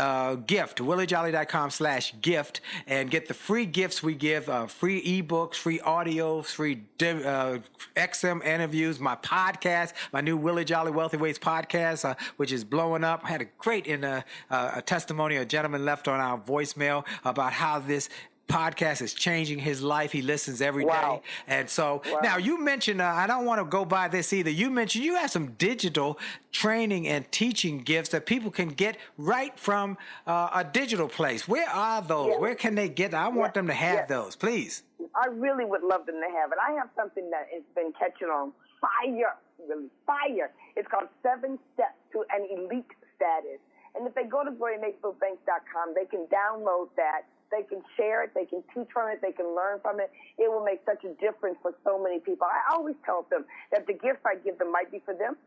gift, williejolly.com/gift, and get the free gifts we give, free ebooks, free audios, free XM interviews, my podcast, my new Willie Jolley Wealthy Ways podcast, which is blowing up. I had a great a testimony a gentleman left on our voicemail about how this podcast is changing his life. He listens every day. And so now you mentioned, I don't want to go by this either. You mentioned you have some digital training and teaching gifts that people can get right from a digital place. Where are those? Where can they get? I want them to have those, please. I really would love them to have it. I have something that has been catching on fire, really fire. It's called 7 Steps to an Elite Status. And if they go to GloriaMayfieldBanks.com, they can download that. They can share it. They can teach from it. They can learn from it. It will make such a difference for so many people. I always tell them that the gift I give them might be for them,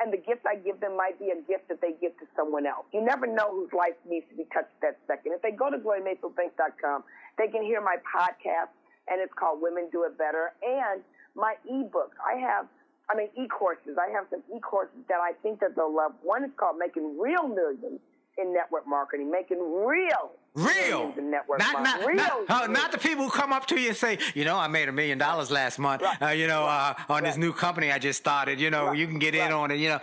and the gift I give them might be a gift that they give to someone else. You never know whose life needs to be touched that second. If they go to GloriaMayfieldBanks.com, they can hear my podcast, and it's called Women Do It Better, and my e-books. E-courses. I have some e-courses that I think that they'll love. One is called Making Real Millions in Network Marketing, making real millions in network marketing. Not the people who come up to you and say, I made $1 million last month, on this new company I just started, you can get in on it, yeah,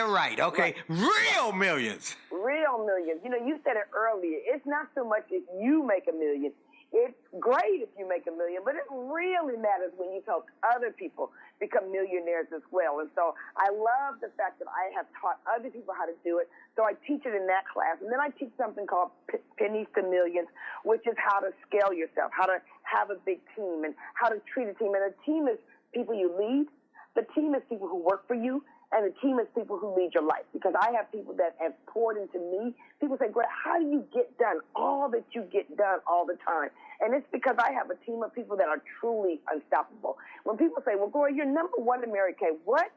right, okay, real millions. Real millions. You said it earlier. It's not so much if you make $1 million. It's great if you make $1 million, but it really matters when you help other people become millionaires as well. And so I love the fact that I have taught other people how to do it. So I teach it in that class. And then I teach something called Pennies to Millions, which is how to scale yourself, how to have a big team, and how to treat a team. And a team is people you lead. The team is people who work for you. And the team is people who lead your life. Because I have people that have poured into me. People say, Gloria, how do you get done all that you get done all the time? And it's because I have a team of people that are truly unstoppable. When people say, well, Gloria, you're number one in Mary Kay. What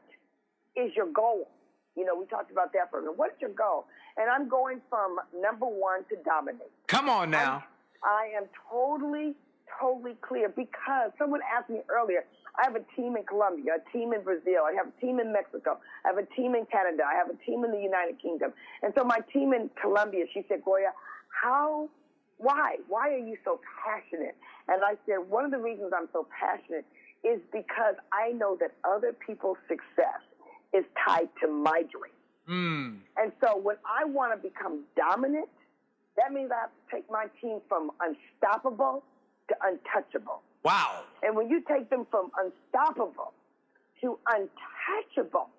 is your goal? We talked about that for a minute. What is your goal? And I'm going from number one to dominate. Come on now. I am totally clear because someone asked me earlier, I have a team in Colombia, a team in Brazil, I have a team in Mexico, I have a team in Canada, I have a team in the United Kingdom. And so my team in Colombia, she said, Gloria, why are you so passionate? And I said, one of the reasons I'm so passionate is because I know that other people's success is tied to my dream. And so when I want to become dominant, that means I have to take my team from unstoppable to untouchable. Wow. And when you take them from unstoppable to untouchable,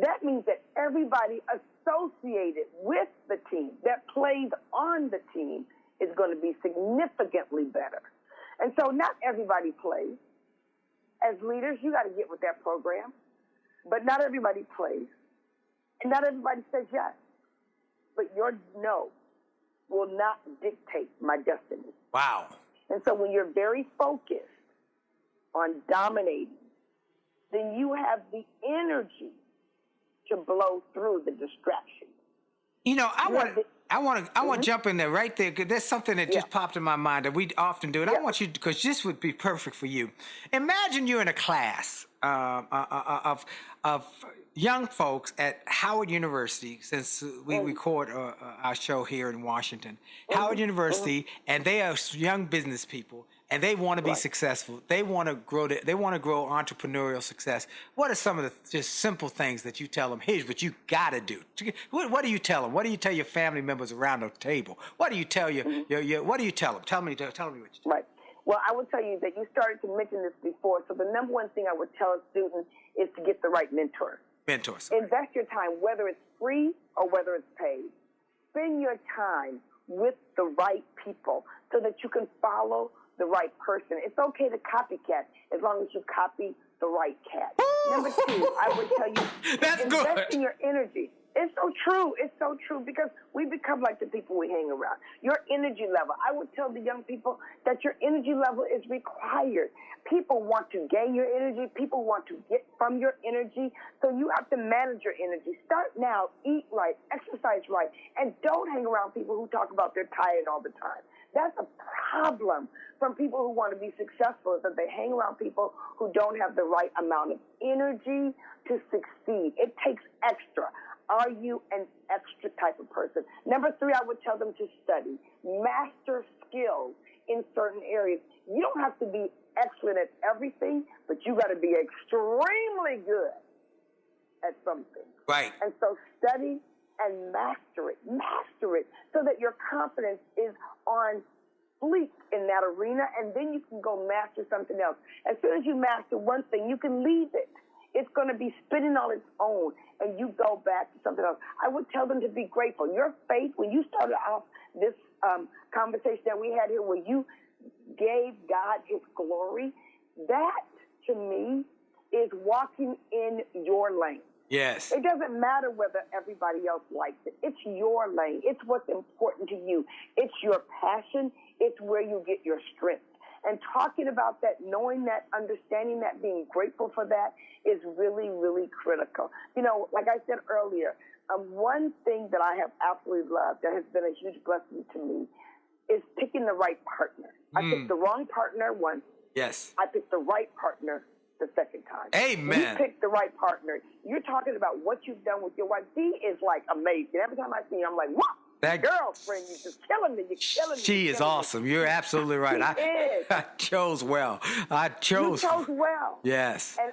that means that everybody associated with the team, that plays on the team, is going to be significantly better. And so not everybody plays. As leaders, you got to get with that program. But not everybody plays. And not everybody says yes. But your no will not dictate my destiny. Wow. And so when you're very focused on dominating, then you have the energy to blow through the distraction. I want to jump in there right there because there's something that just popped in my mind that we often do, and I want you because this would be perfect for you. Imagine you're in a class of young folks at Howard University, since we record our show here in Washington. Howard University, and they are young business people, and they want to be successful. They want to grow. They want to grow entrepreneurial success. What are some of the just simple things that you tell them? Here's what you got to do. What do you tell them? What do you tell your family members around the table? What do you tell what do you tell them? Tell me what you tell. Right. Well, I would tell you that you started to mention this before. So the number one thing I would tell a student is to get the right mentor. Mentors. Invest your time, whether it's free or whether it's paid. Spend your time with the right people so that you can follow the right person. It's okay to copycat as long as you copy the right cat. Number two, I would tell you, That's invest good. in your energy. It's so true. It's so true because we become like the people we hang around. Your energy level. I would tell the young people that your energy level is required. People want to gain your energy. People want to get from your energy. So you have to manage your energy. Start now. Eat right. Exercise right. And don't hang around people who talk about they're tired all the time. That's a problem from people who want to be successful, is that they hang around people who don't have the right amount of energy to succeed. It takes extra. Are you an extra type of person? Number three, I would tell them to study. Master skills in certain areas. You don't have to be excellent at everything, but but you got to be extremely good at something. Right. And so study and master it so that your confidence is on fleek in that arena, and then you can go master something else. As soon as you master one thing, you can leave it. It's going to be spinning on its own, and you go back to something else. I would tell them to be grateful. Your faith, when you started off this conversation that we had here where you gave God his glory, that, to me, is walking in your lane. Yes. It doesn't matter whether everybody else likes it. It's your lane. It's what's important to you. It's your passion. It's where you get your strength. And talking about that, knowing that, understanding that, being grateful for that is really, really critical. You know, like I said earlier, one thing that I have absolutely loved that has been a huge blessing to me is picking the right partner. I picked the wrong partner once. Yes. I picked the right partner the second time. Amen. You picked the right partner. You're talking about what you've done with your wife. She is like amazing. Every time I see her, I'm like, what? That girlfriend, you're just killing me. You're killing me. She is awesome. You're absolutely right. I chose well. You chose well. Yes. And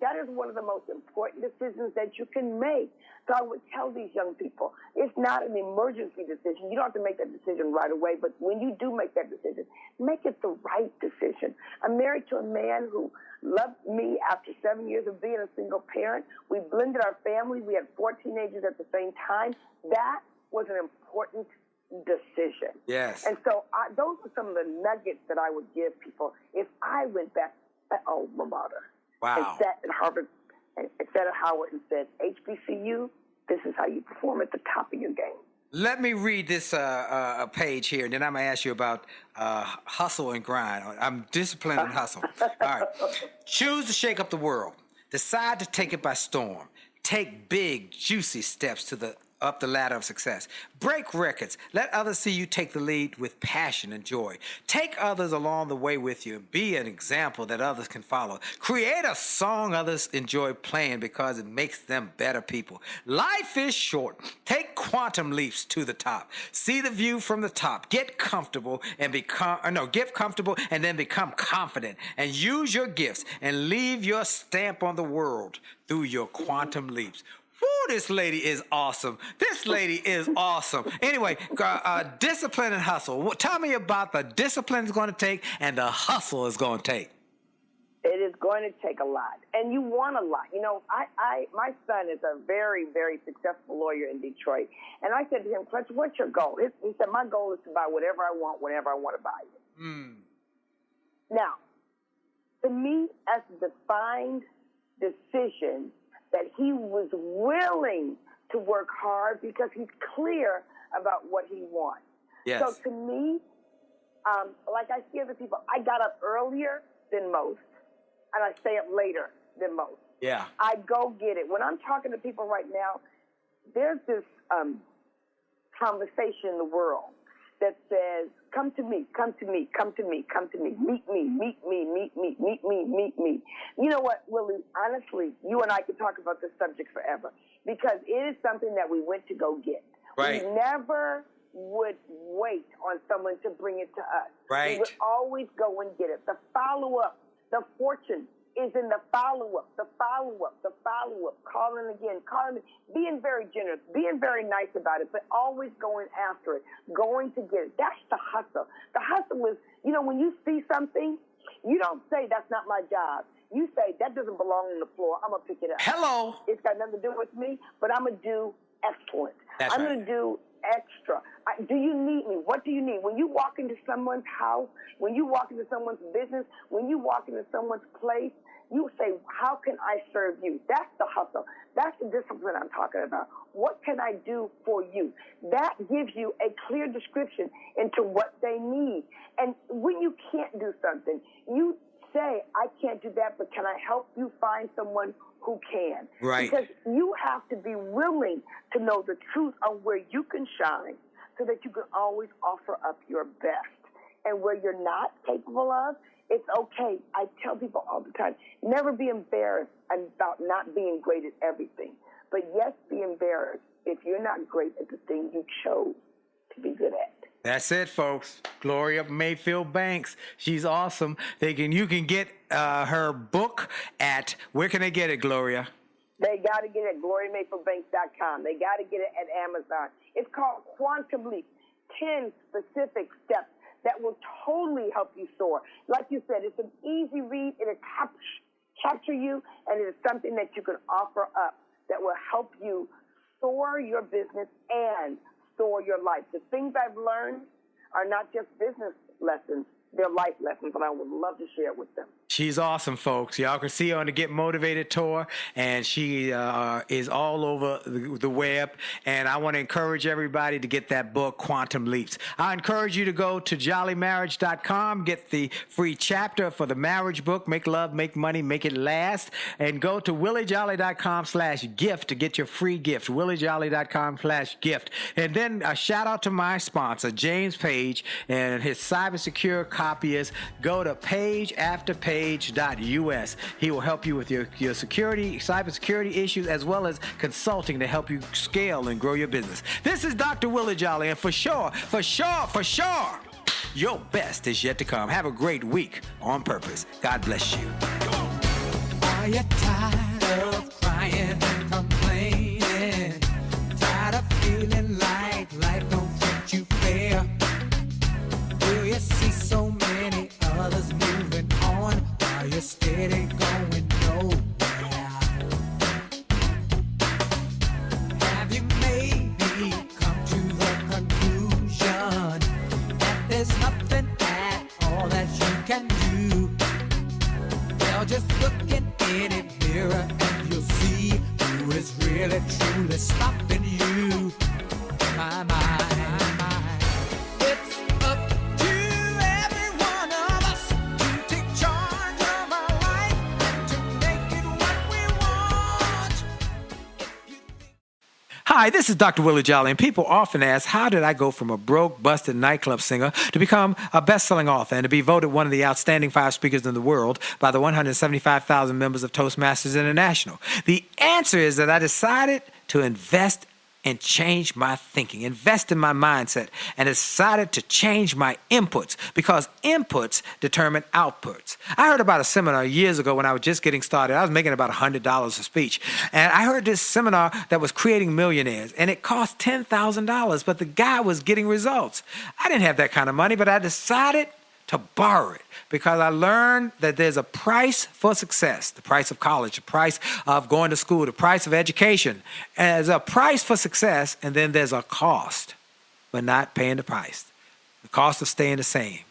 that is one of the most important decisions that you can make. So I would tell these young people, it's not an emergency decision. You don't have to make that decision right away, but when you do make that decision, make it the right decision. I'm married to a man who loved me after 7 years of being a single parent. We blended our family. We had 4 teenagers at the same time. That was an important decision. Yes. And so those are some of the nuggets that I would give people if I went back to alma mater. Wow. And sat at Harvard, and sat at Howard and said, HBCU, this is how you perform at the top of your game. Let me read this page here, and then I'm going to ask you about hustle and grind. I'm disciplined and hustle. All right. Choose to shake up the world. Decide to take it by storm. Take big, juicy steps up the ladder of success. Break records. Let others see you take the lead with passion and joy. Take others along the way with you. Be an example that others can follow. Create a song others enjoy playing because it makes them better people. Life is short. Take quantum leaps to the top. See the view from the top. Get comfortable and get comfortable and then become confident. And use your gifts and leave your stamp on the world through your quantum leaps. Woo, this lady is awesome. This lady is awesome. Anyway, discipline and hustle. Tell me about the discipline it's going to take and the hustle it's going to take. It is going to take a lot, and you want a lot. You know, my son is a very, very successful lawyer in Detroit, and I said to him, Clutch, what's your goal? He said, my goal is to buy whatever I want, whenever I want to buy it. Now, to me, that's a defined decision that he was willing to work hard because he's clear about what he wants. Yes. So to me, like I see other people, I got up earlier than most, and I stay up later than most. Yeah. I go get it. When I'm talking to people right now, there's this conversation in the world that says, come to me, come to me, come to me, come to me, meet me, meet me, meet me, meet me, meet me. You know what, Willie, honestly, you and I could talk about this subject forever because it is something that we went to go get. Right. We never would wait on someone to bring it to us. Right. We would always go and get it. The follow-up, the fortune is in the follow-up, the follow-up, the follow-up, calling again, being very generous, being very nice about it, but always going after it, going to get it. That's the hustle. The hustle is, you know, when you see something, you don't say, that's not my job. You say, that doesn't belong on the floor. I'm going to pick it up. Hello. It's got nothing to do with me, but I'm going to do excellent. That's I'm right. going to do extra. Do you need me? What do you need? When you walk into someone's house, when you walk into someone's business, when you walk into someone's place, you say, how can I serve you? That's the hustle. That's the discipline I'm talking about. What can I do for you? That gives you a clear description into what they need. And when you can't do something, you say, I can't do that, but can I help you find someone who can? Right. Because you have to be willing to know the truth of where you can shine so that you can always offer up your best. And where you're not capable of, it's okay. I tell people all the time, never be embarrassed about not being great at everything. But yes, be embarrassed if you're not great at the thing you chose to be good at. That's it, folks. Gloria Mayfield Banks. She's awesome. You can get her book at, where can they get it, Gloria? They got to get it at GloriaMayfieldBanks.com. They got to get it at Amazon. It's called Quantum Leap, 10 specific steps that will totally help you soar. Like you said, it's an easy read. It'll capture you, and it is something that you can offer up that will help you soar your business and soar your life. The things I've learned are not just business lessons, they're life lessons, and I would love to share with them. She's awesome, folks. Y'all can see her on the Get Motivated tour, and she is all over the web. And I want to encourage everybody to get that book, Quantum Leaps. I encourage you to go to jollymarriage.com, get the free chapter for the marriage book, Make Love, Make Money, Make It Last, and go to williejolly.com/gift to get your free gift, williejolly.com/gift. And then a shout out to my sponsor, James Page, and his cybersecure copyists. Go to pageafterpage.us. He will help you with your cybersecurity issues, as well as consulting to help you scale and grow your business. This is Dr. Willie Jolley, and for sure, your best is yet to come. Have a great week on purpose. God bless you. Are you tired of crying and complaining? Tired of feeling like life don't treat you fair? Do you see so many others moving on while you're steady going nowhere? Have you maybe come to the conclusion that there's nothing at all that you can do? Well, just look in any mirror and you'll see who is really truly stopping you. My mind. It's up to every one of us to take charge of our life and to make it what we want. Hi, this is Dr. Willie Jolley, and people often ask, how did I go from a broke, busted nightclub singer to become a best-selling author and to be voted one of the outstanding 5 speakers in the world by the 175,000 members of Toastmasters International? The answer is that I decided to invest and change my thinking, invest in my mindset, and decided to change my inputs, because inputs determine outputs. I heard about a seminar years ago when I was just getting started. I was making about $100 a speech. And I heard this seminar that was creating millionaires, and it cost $10,000, but the guy was getting results. I didn't have that kind of money, but I decided to borrow it, because I learned that there's a price for success, the price of college, the price of going to school, the price of education. And there's a price for success, and then there's a cost for not paying the price, the cost of staying the same.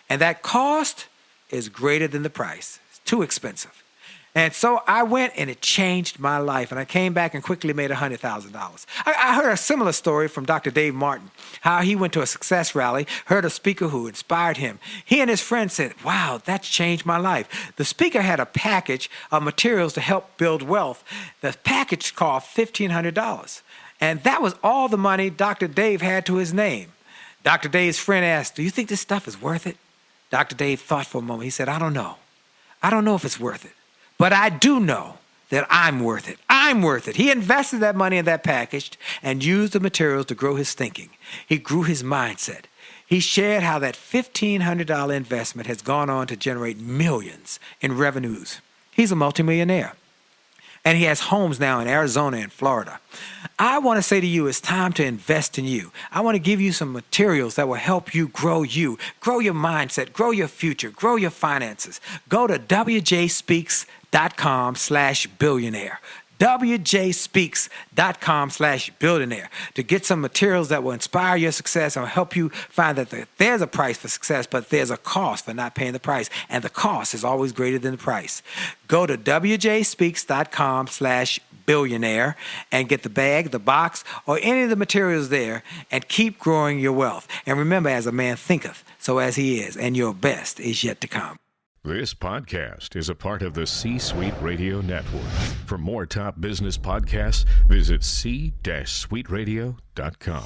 And that cost is greater than the price. It's too expensive. And so I went, and it changed my life. And I came back and quickly made $100,000. I heard a similar story from Dr. Dave Martin, how he went to a success rally, heard a speaker who inspired him. He and his friend said, wow, that's changed my life. The speaker had a package of materials to help build wealth. The package cost $1,500. And that was all the money Dr. Dave had to his name. Dr. Dave's friend asked, do you think this stuff is worth it? Dr. Dave thought for a moment. He said, I don't know. I don't know if it's worth it. But I do know that I'm worth it. I'm worth it. He invested that money in that package and used the materials to grow his thinking. He grew his mindset. He shared how that $1,500 investment has gone on to generate millions in revenues. He's a multimillionaire. And he has homes now in Arizona and Florida. I want to say to you, it's time to invest in you. I want to give you some materials that will help you, grow your mindset, grow your future, grow your finances. Go to wjspeaks.com/billionaire. wjspeaks.com/billionaire to get some materials that will inspire your success and will help you find that there's a price for success, but there's a cost for not paying the price. And the cost is always greater than the price. Go to wjspeaks.com/billionaire and get the bag, the box, or any of the materials there, and keep growing your wealth. And remember, as a man thinketh, so as he is, and your best is yet to come. This podcast is a part of the C-Suite Radio Network. For more top business podcasts, visit c-suiteradio.com.